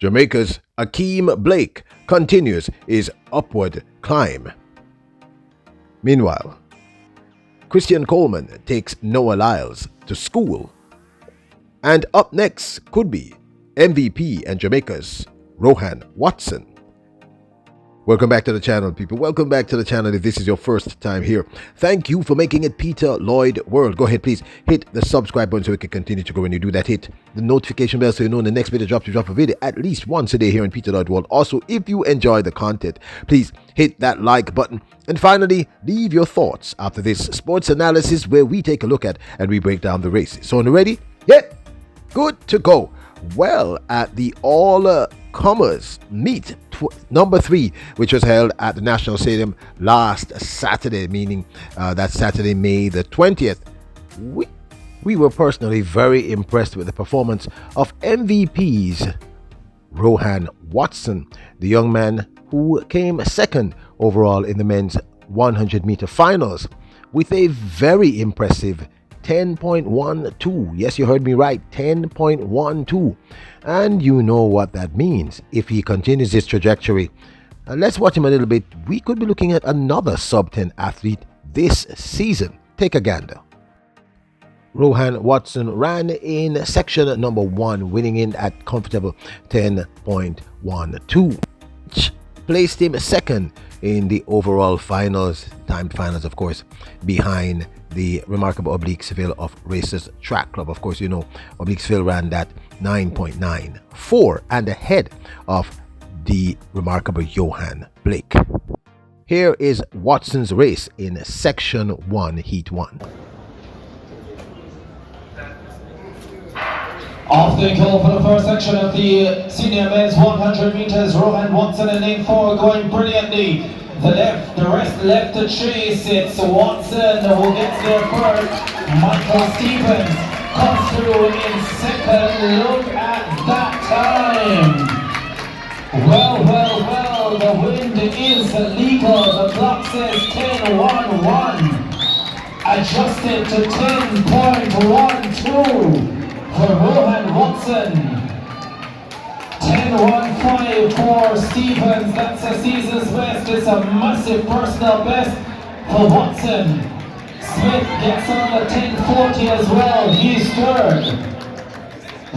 Jamaica's Ackeem Blake continues his upward climb. Meanwhile, Christian Coleman takes Noah Lyles to school. And up next could be MVP and Jamaica's Rohan Watson. Welcome back to the channel, people. Welcome back to the channel if this is your first time here. Thank you for making it Peter Lloyd World. Go ahead, please hit the subscribe button so we can continue to grow. When you do that, hit the notification bell so you know in the next video drop to drop a video at least once a day here in Peter Lloyd World. Also, if you enjoy the content, please hit that like button. And finally, leave your thoughts after this sports analysis where we take a look at and we break down the races. So, ready? Yeah, good to go. Well, at the all-comers meet number 3, which was held at the National Stadium last Saturday, meaning that Saturday, May the 20th. We were personally very impressed with the performance of MVP's Rohan Watson, the young man who came second overall in the men's 100-meter finals with a very impressive 10.12. Yes, you heard me right, 10.12. And you know what that means. If he continues his trajectory, let's watch him a little bit. We could be looking at another sub-10 athlete this season. Take a gander. Rohan Watson ran in section number 1, winning in at comfortable 10.12. Placed him second in the overall finals, timed finals, of course, behind the remarkable Obliquesville of Racers Track Club. Of course, you know, Obliquesville ran that 9.94 and ahead of the remarkable Johan Blake. Here is Watson's race in section 1, heat 1. Off they go for the first section of the senior men's 100 meters. Rohan Watson in lane 4 going brilliantly. The rest left to chase. It's Watson who gets there first. Michael Stevens comes through in second. Look at that time. Well, the wind is legal. The clock says 10.11. Adjusted to 10.12. For Rohan Watson, 10.15 for Stevens. That's a season's best. It's a massive personal best for Watson. Smith gets on the 10.40 as well. He's third.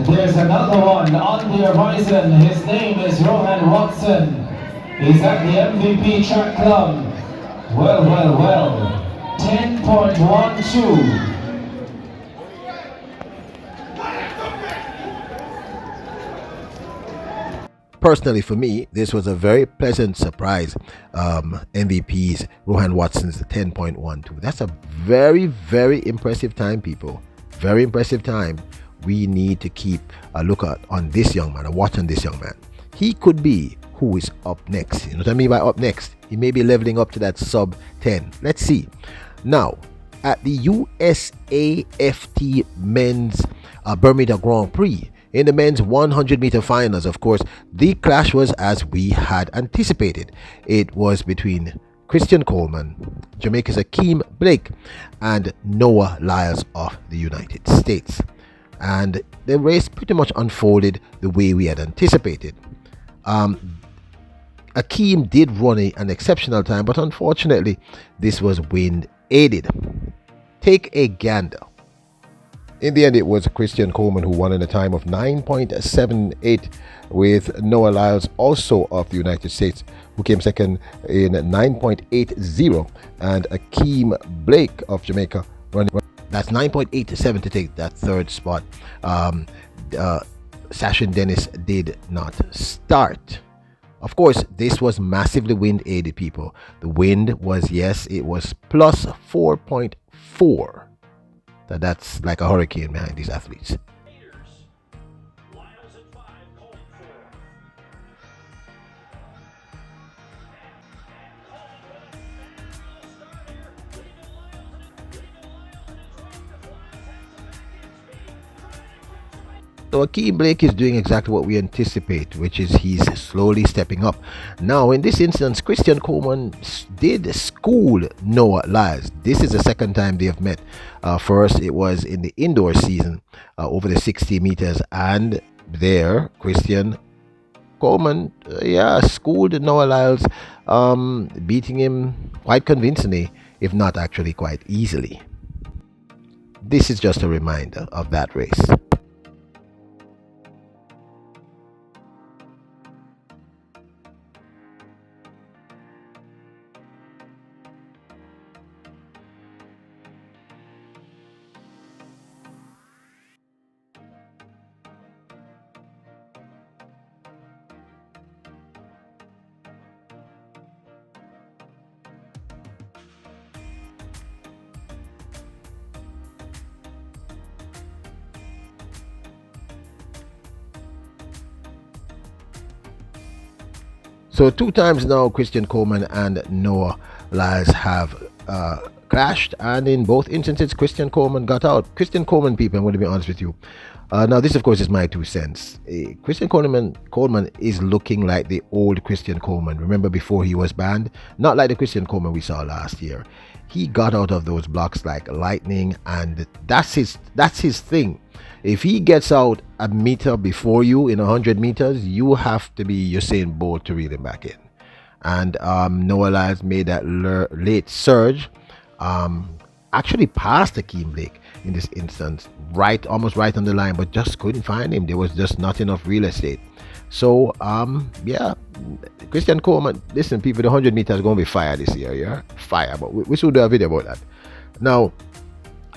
There's another one on the horizon. His name is Rohan Watson. He's at the MVP Track Club. Well. 10.12. Personally, for me, this was a very pleasant surprise. MVP's Rohan Watson's 10.12. That's a very, very impressive time, people. Very impressive time. We need to keep a look on this young man, a watch on this young man. He could be who is up next. You know what I mean by up next? He may be leveling up to that sub 10. Let's see. Now, at the USAFT Men's Bermuda Grand Prix, in the men's 100-meter finals, of course, the clash was as we had anticipated. It was between Christian Coleman, Jamaica's Ackeem Blake, and Noah Lyles of the United States. And the race pretty much unfolded the way we had anticipated. Ackeem did run an exceptional time, but unfortunately, this was wind aided. Take a gander. In the end, it was Christian Coleman who won in a time of 9.78, with Noah Lyles, also of the United States, who came second in 9.80, and Ackeem Blake of Jamaica running. That's 9.87 to take that third spot. Sashin Dennis did not start. Of course, this was massively wind aided, people. The wind was, yes, it was plus 4.4. That's like a hurricane behind these athletes. Lyles at 5, Coleman 4. So Ackeem Blake is doing exactly what we anticipate, which is he's slowly stepping up. Now, in this instance, Christian Coleman did school Noah Lyles. This is the second time they have met. First, it was in the indoor season over the 60 meters, and there Christian Coleman, schooled Noah Lyles, beating him quite convincingly, if not actually quite easily. This is just a reminder of that race. So 2 times now, Christian Coleman and Noah Lyles have crashed, and in both instances, Christian Coleman got out. Christian Coleman, people, I'm going to be honest with you. Now, this, of course, is my 2 cents. Christian Coleman is looking like the old Christian Coleman. Remember, before he was banned? Not like the Christian Coleman we saw last year. He got out of those blocks like lightning, and that's his thing. If he gets out a meter before you in 100 meters, you have to be Usain Bolt to reel him back in. And Noah Lyles made that late surge, actually passed Ackeem Blake in this instance, almost right on the line, but just couldn't find him. There was just not enough real estate. So, Christian Coleman, listen, people, the 100 meters is going to be fire this year, yeah? Fire, but we should do a video about that. Now,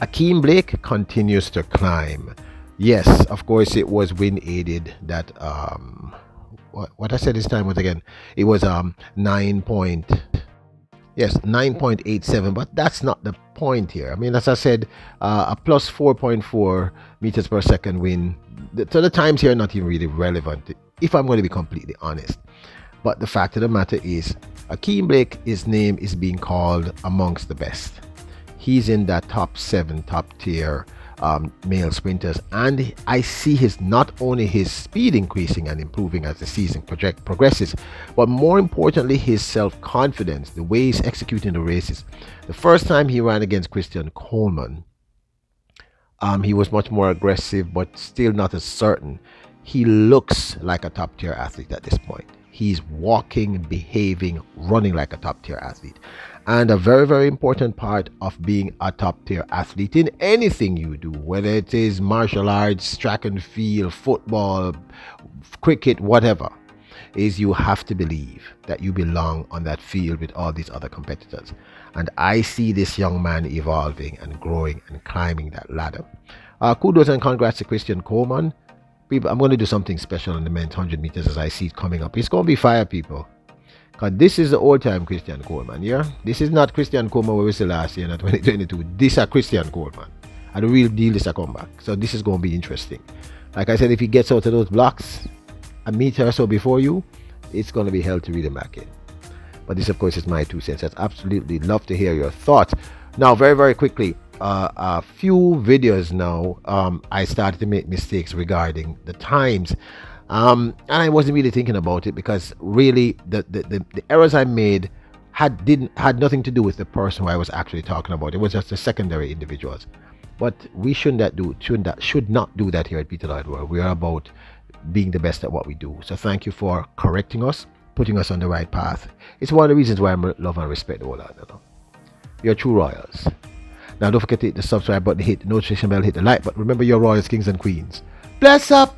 Ackeem Blake continues to climb. Yes, of course, it was wind aided that, what I said this time was, again, it was 9.87, but that's not the point here. I mean, as I said, a plus 4.4 meters per second wind. So the times here are not even really relevant, if I'm going to be completely honest. But the fact of the matter is, Ackeem Blake, his name is being called amongst the best. He's in that top 7, top tier male sprinters, and I see not only his speed increasing and improving as the season progresses, but more importantly, his self-confidence, the way he's executing the races. The first time he ran against Christian Coleman, he was much more aggressive, but still not as certain. He looks like a top tier athlete at this point. He's walking, behaving, running like a top tier athlete. And a very, very important part of being a top tier athlete in anything you do, whether it is martial arts, track and field, football, cricket, whatever, is you have to believe that you belong on that field with all these other competitors. And I see this young man evolving and growing and climbing that ladder. Kudos and congrats to Christian Coleman. People, I'm going to do something special on the men's 100 meters as I see it coming up. It's going to be fire, people. Because this is the old-time Christian Coleman, yeah? This is not Christian Coleman where we saw last year in 2022. This is Christian Coleman. And the real deal is a comeback. So this is going to be interesting. Like I said, if he gets out of those blocks a meter or so before you, it's going to be hell to read him back in. But this, of course, is my 2 cents. I'd absolutely love to hear your thoughts. Now, very, very quickly, a few videos now, I started to make mistakes regarding the times. And I wasn't really thinking about it because really the errors I made had nothing to do with the person who I was actually talking about. It was just the secondary individuals. But we should not do that here at Peter Lloyd World. We are about being the best at what we do. So thank you for correcting us, putting us on the right path. It's one of the reasons why I love and respect the whole lot. You're true royals. Now don't forget to hit the subscribe button, hit the notification bell, hit the like button. Remember, you're royals, kings and queens. Bless up!